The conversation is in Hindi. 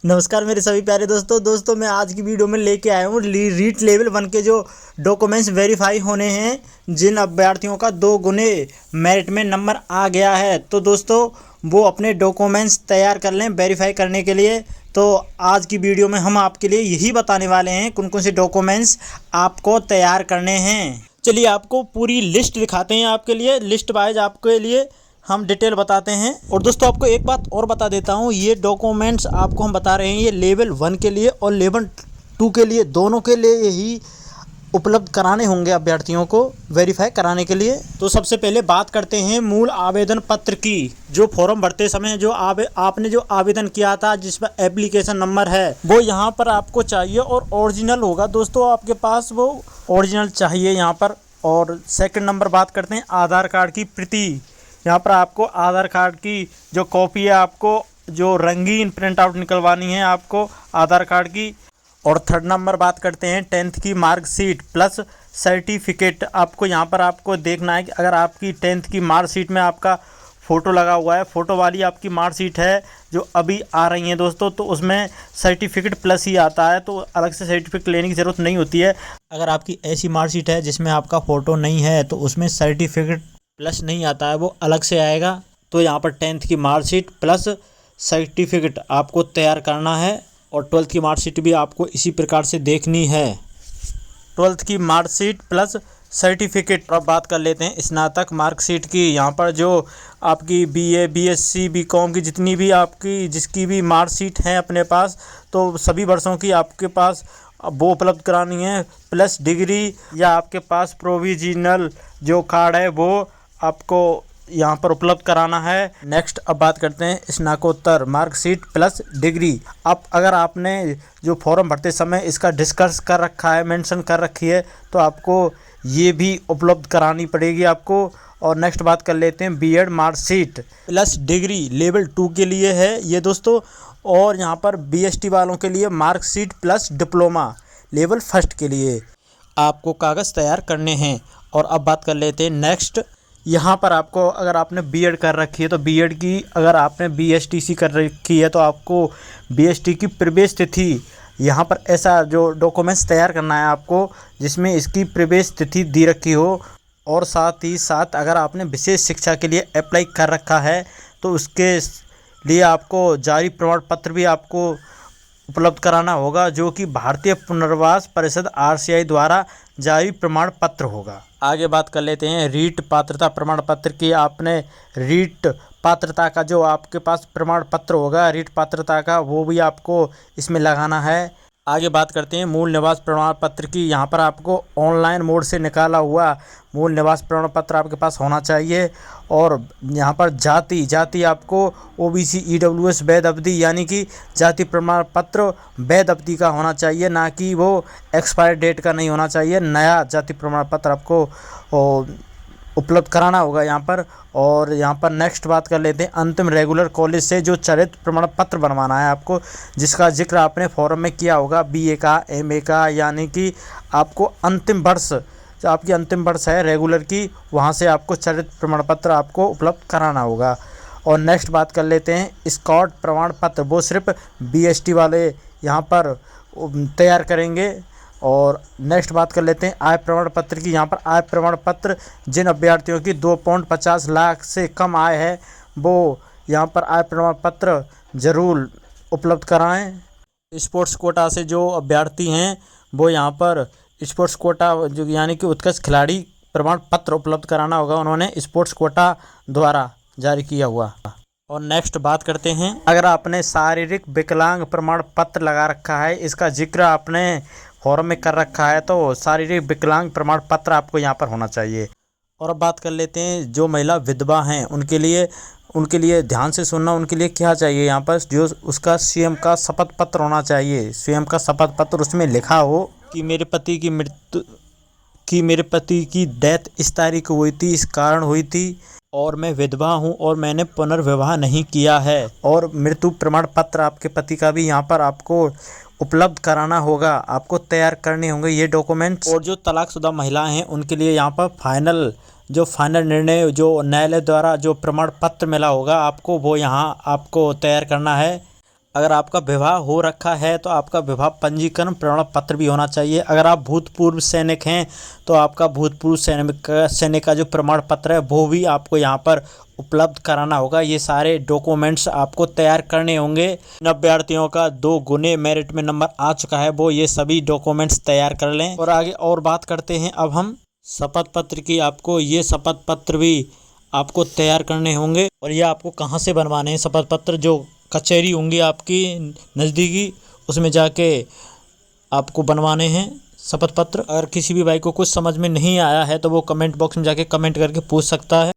नमस्कार मेरे सभी प्यारे दोस्तों मैं आज की वीडियो में लेके आया हूँ रीट लेवल 1 के जो डॉक्यूमेंट्स वेरीफाई होने हैं, जिन अभ्यर्थियों का 2 गुने मेरिट में नंबर आ गया है, तो दोस्तों वो अपने डॉक्यूमेंट्स तैयार कर लें वेरीफाई करने के लिए। तो आज की वीडियो में हम आपके लिए यही बताने वाले हैं कौन कौन से डॉक्यूमेंट्स आपको तैयार करने हैं। चलिए आपको पूरी लिस्ट दिखाते हैं, आपके लिए लिस्ट वाइज आपके लिए हम डिटेल बताते हैं। और दोस्तों आपको एक बात और बता देता हूँ, ये डॉक्यूमेंट्स आपको हम बता रहे हैं ये लेवल 1 के लिए और लेवल 2 के लिए, दोनों के लिए ही उपलब्ध कराने होंगे अभ्यर्थियों को वेरीफाई कराने के लिए। तो सबसे पहले बात करते हैं मूल आवेदन पत्र की। जो फॉर्म भरते समय जो आपने जो आवेदन किया था, जिसमें एप्लीकेशन नंबर है, वो यहाँ पर आपको चाहिए और ओरिजिनल होगा दोस्तों, आपके पास वो ओरिजिनल चाहिए यहाँ पर। और सेकंड नंबर बात करते हैं आधार कार्ड की प्रति। यहाँ पर आपको आधार कार्ड की जो कॉपी है, आपको जो रंगीन प्रिंट आउट निकलवानी है आपको आधार कार्ड की। और थर्ड नंबर बात करते हैं 10th की मार्कशीट प्लस सर्टिफिकेट। आपको यहाँ पर आपको देखना है कि अगर आपकी 10th की मार्कशीट में आपका फ़ोटो लगा हुआ है, फ़ोटो वाली आपकी मार्कशीट है जो अभी आ रही है दोस्तों, तो उसमें सर्टिफिकेट प्लस ही आता है, तो अलग से सर्टिफिकेट लेने की ज़रूरत नहीं होती है। अगर आपकी ऐसी मार्कशीट है जिसमें आपका फ़ोटो नहीं है, तो उसमें सर्टिफिकेट प्लस नहीं आता है, वो अलग से आएगा। तो यहाँ पर 10th की मार्कशीट प्लस सर्टिफिकेट आपको तैयार करना है। और 12th की मार्कशीट भी आपको इसी प्रकार से देखनी है, 12th की मार्कशीट प्लस सर्टिफिकेट। अब बात कर लेते हैं स्नातक मार्कशीट की। यहाँ पर जो आपकी BA BSc BCom की जितनी भी आपकी जिसकी भी मार्कशीट है अपने पास, तो सभी वर्षों की आपके पास वो उपलब्ध करानी है, प्लस डिग्री या आपके पास प्रोविजनल जो कार्ड है वो आपको यहाँ पर उपलब्ध कराना है। नेक्स्ट अब बात करते हैं स्नातकोत्तर मार्कशीट प्लस डिग्री। अब अगर आपने जो फॉर्म भरते समय इसका डिस्कस कर रखा है, मेंशन कर रखी है, तो आपको ये भी उपलब्ध करानी पड़ेगी आपको। और नेक्स्ट बात कर लेते हैं BEd marksheet plus degree level 2 के लिए है ये दोस्तों। और यहाँ पर BST वालों के लिए मार्कशीट प्लस डिप्लोमा लेवल 1 के लिए आपको कागज़ तैयार करने हैं। और अब बात कर लेते हैं नेक्स्ट, यहाँ पर आपको अगर आपने बीएड कर रखी है तो बीएड की, अगर आपने BSTC कर रखी है तो आपको BST की प्रवेश तिथि, यहाँ पर ऐसा जो डॉक्यूमेंट्स तैयार करना है आपको जिसमें इसकी प्रवेश तिथि दी रखी हो। और साथ ही साथ अगर आपने विशेष शिक्षा के लिए अप्लाई कर रखा है तो उसके लिए आपको जारी प्रमाण पत्र भी आपको उपलब्ध कराना होगा, जो कि भारतीय पुनर्वास परिषद RCI द्वारा जारी प्रमाण पत्र होगा। आगे बात कर लेते हैं रीट पात्रता प्रमाण पत्र की। आपने रीट पात्रता का जो आपके पास प्रमाण पत्र होगा रीट पात्रता का, वो भी आपको इसमें लगाना है। आगे बात करते हैं मूल निवास प्रमाण पत्र की। यहाँ पर आपको ऑनलाइन मोड से निकाला हुआ मूल निवास प्रमाण पत्र आपके पास होना चाहिए। और यहाँ पर जाति आपको OBC EWS वैध अवधि यानी कि जाति प्रमाण पत्र वैध अवधि का होना चाहिए, ना कि वो एक्सपायर डेट का नहीं होना चाहिए। नया जाति प्रमाण पत्र आपको उपलब्ध कराना होगा यहाँ पर। और यहाँ पर नेक्स्ट बात कर लेते हैं अंतिम रेगुलर कॉलेज से जो चरित्र प्रमाण पत्र बनवाना है आपको, जिसका जिक्र आपने फॉर्म में किया होगा BA का MA का, यानी कि आपको अंतिम वर्ष जो आपकी अंतिम वर्ष है रेगुलर की, वहाँ से आपको चरित्र प्रमाण पत्र आपको उपलब्ध कराना होगा। और नेक्स्ट बात कर लेते हैं स्कॉट प्रमाण पत्र, वो सिर्फ BST वाले यहाँ पर तैयार करेंगे। और नेक्स्ट बात कर लेते हैं आय प्रमाण पत्र की। यहाँ पर आय प्रमाण पत्र जिन अभ्यर्थियों की 2.50 लाख से कम आय है वो यहाँ पर आय प्रमाण पत्र ज़रूर उपलब्ध कराएं। स्पोर्ट्स कोटा से जो अभ्यर्थी हैं वो यहाँ पर स्पोर्ट्स कोटा जो यानी कि उत्कृष्ट खिलाड़ी प्रमाण पत्र उपलब्ध कराना होगा, उन्होंने स्पोर्ट्स कोटा द्वारा जारी किया हुआ। और नेक्स्ट बात करते हैं अगर आपने शारीरिक विकलांग प्रमाण पत्र लगा रखा है, इसका जिक्र आपने फॉर्म में कर रखा है, तो शारीरिक विकलांग प्रमाण पत्र आपको यहाँ पर होना चाहिए। और अब बात कर लेते हैं जो महिला विधवा हैं उनके लिए ध्यान से सुनना, उनके लिए क्या चाहिए यहाँ पर, जो उसका CM का शपथ पत्र होना चाहिए। CM का शपथ पत्र, उसमें लिखा हो कि मेरे पति की डेथ इस तारीख को हुई थी, इस कारण हुई थी, और मैं विधवा हूँ और मैंने पुनर्विवाह नहीं किया है। और मृत्यु प्रमाण पत्र आपके पति का भी यहाँ पर आपको उपलब्ध कराना होगा, आपको तैयार करने होंगे ये डॉक्यूमेंट्स। और जो तलाकशुदा महिलाएं हैं उनके लिए यहाँ पर फाइनल निर्णय जो न्यायालय द्वारा जो प्रमाण पत्र मिला होगा आपको, वो यहाँ आपको तैयार करना है। अगर आपका विवाह हो रखा है तो आपका विवाह पंजीकरण प्रमाण पत्र भी होना चाहिए। अगर आप भूतपूर्व सैनिक हैं तो आपका भूतपूर्व सैनिक का जो प्रमाण पत्र है वो भी आपको यहाँ पर उपलब्ध कराना होगा। ये सारे डॉक्यूमेंट्स आपको तैयार करने होंगे। अभ्यर्थियों का 2 गुने मेरिट में नंबर आ चुका है, वो ये सभी डॉक्यूमेंट्स तैयार कर लें। और आगे और बात करते हैं अब हम शपथ पत्र की। आपको ये शपथ पत्र भी आपको तैयार करने होंगे। और ये आपको कहाँ से बनवाने हैं शपथ पत्र? जो कचहरी होंगी आपकी नज़दीकी, उसमें जाके आपको बनवाने हैं शपथ पत्र। अगर किसी भी भाई को कुछ समझ में नहीं आया है तो वो कमेंट बॉक्स में जाके कमेंट करके पूछ सकता है।